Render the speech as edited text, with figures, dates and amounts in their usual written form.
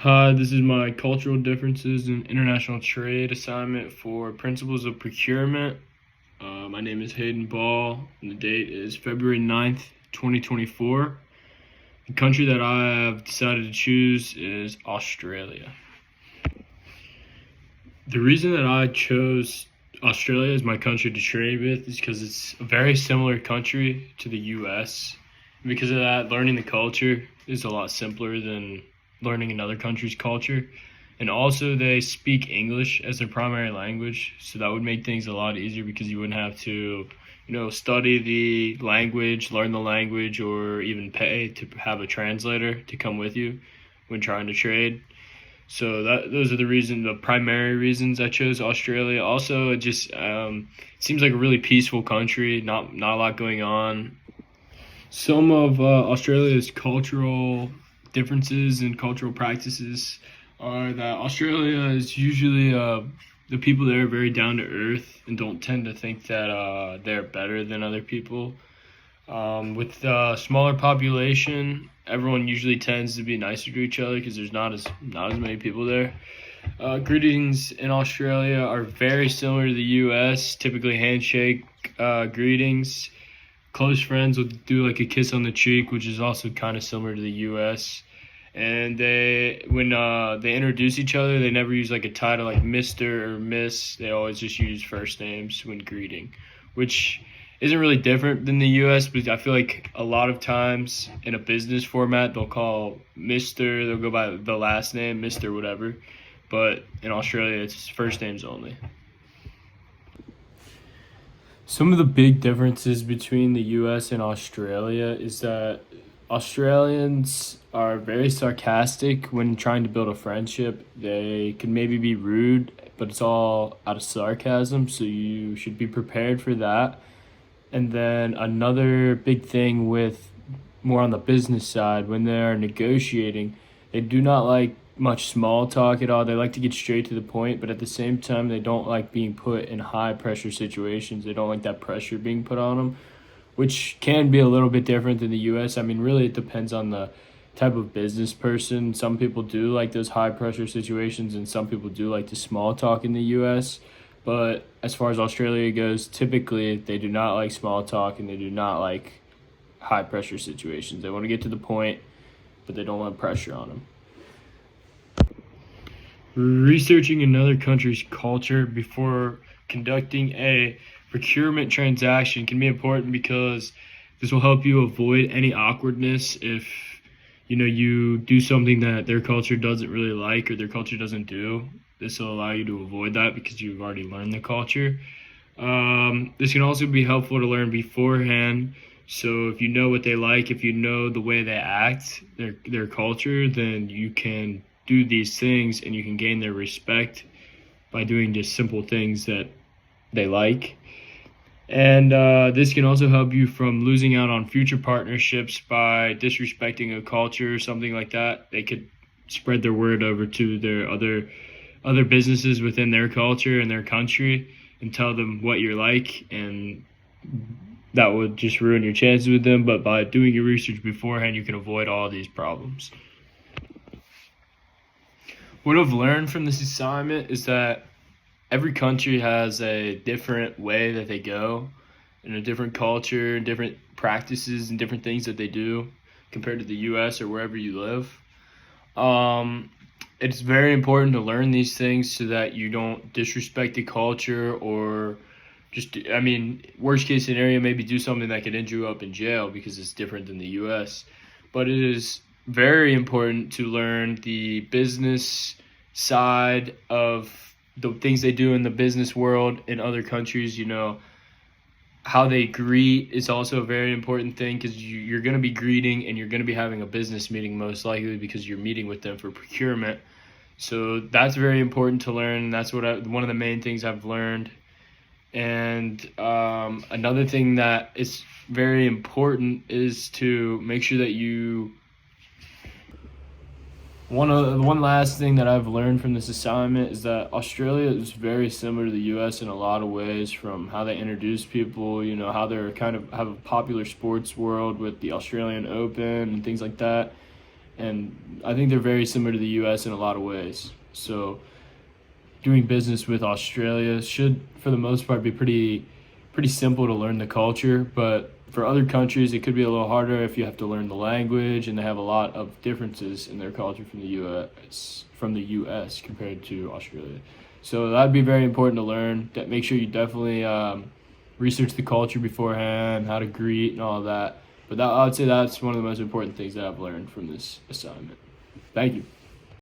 Hi, this is my cultural differences in international trade assignment for principles of procurement. My name is Hayden Ball, and the date is February 9th, 2024. The country that I have decided to choose is Australia. The reason that I chose Australia as my country to trade with is because it's a very similar country to the US. And because of that, learning the culture is a lot simpler than learning another country's culture. And also, they speak English as their primary language, so that would make things a lot easier because you wouldn't have to, study the language, learn the language, or even pay to have a translator to come with you when trying to trade. So those are the primary reasons I chose Australia. Also, it just seems like a really peaceful country. Not a lot going on. Some of Australia's cultural differences and cultural practices are that Australia is usually the people there are very down to earth and don't tend to think that they're better than other people. With a smaller population, everyone usually tends to be nicer to each other because there's not as many people there. Greetings in Australia are very similar to the U.S. Typically, handshake greetings. Close friends will do like a kiss on the cheek, which is also kind of similar to the U.S. And when they introduce each other, they never use like a title like Mr. or Miss. They always just use first names when greeting, which isn't really different than the U.S. But I feel like a lot of times in a business format, they'll call Mr. They'll go by the last name, Mr. whatever. But in Australia, it's first names only. Some of the big differences between the US and Australia is that Australians are very sarcastic when trying to build a friendship. They can maybe be rude, but it's all out of sarcasm, so you should be prepared for that. And then another big thing with more on the business side, when they're negotiating, they do not like much small talk at all. They like to get straight to the point, but at the same time, they don't like being put in high pressure situations. They don't like that pressure being put on them, which can be a little bit different than the US. I mean, really, it depends on the type of business person. Some people do like those high pressure situations, and some people do like the small talk in the US. But as far as Australia goes, typically they do not like small talk and they do not like high pressure situations. They want to get to the point, but they don't want pressure on them. Researching another country's culture before conducting a procurement transaction can be important because this will help you avoid any awkwardness if you do something that their culture doesn't really like or their culture doesn't do. This will allow you to avoid that because you've already learned the culture. This can also be helpful to learn beforehand. So if you know what they like, if you know the way they act, their culture, then you can do these things and you can gain their respect by doing just simple things that they like. And this can also help you from losing out on future partnerships by disrespecting a culture or something like that. They could spread their word over to their other businesses within their culture and their country and tell them what you're like, and that would just ruin your chances with them. But by doing your research beforehand, you can avoid all these problems. What I've learned from this assignment is that every country has a different way that they go and a different culture and different practices and different things that they do compared to the US or wherever you live. It's very important to learn these things so that you don't disrespect the culture or worst case scenario, maybe do something that could end you up in jail because it's different than the US. But it is very important to learn the business side of the things they do in the business world in other countries. How they greet is also a very important thing because you're going to be greeting and you're going to be having a business meeting most likely because you're meeting with them for procurement. So that's very important to learn. That's one of the main things I've learned. And another thing that is very important is to make sure that one last thing that I've learned from this assignment is that Australia is very similar to the U.S. in a lot of ways, from how they introduce people, how they're kind of have a popular sports world with the Australian Open and things like that. and I think they're very similar to the U.S. in a lot of ways. So doing business with Australia should, for the most part, be pretty simple to learn the culture. But for other countries, it could be a little harder if you have to learn the language, and they have a lot of differences in their culture from the U.S. compared to Australia. So that'd be very important to learn. That make sure you definitely research the culture beforehand, how to greet, and all of that. But I would say that's one of the most important things that I've learned from this assignment. Thank you.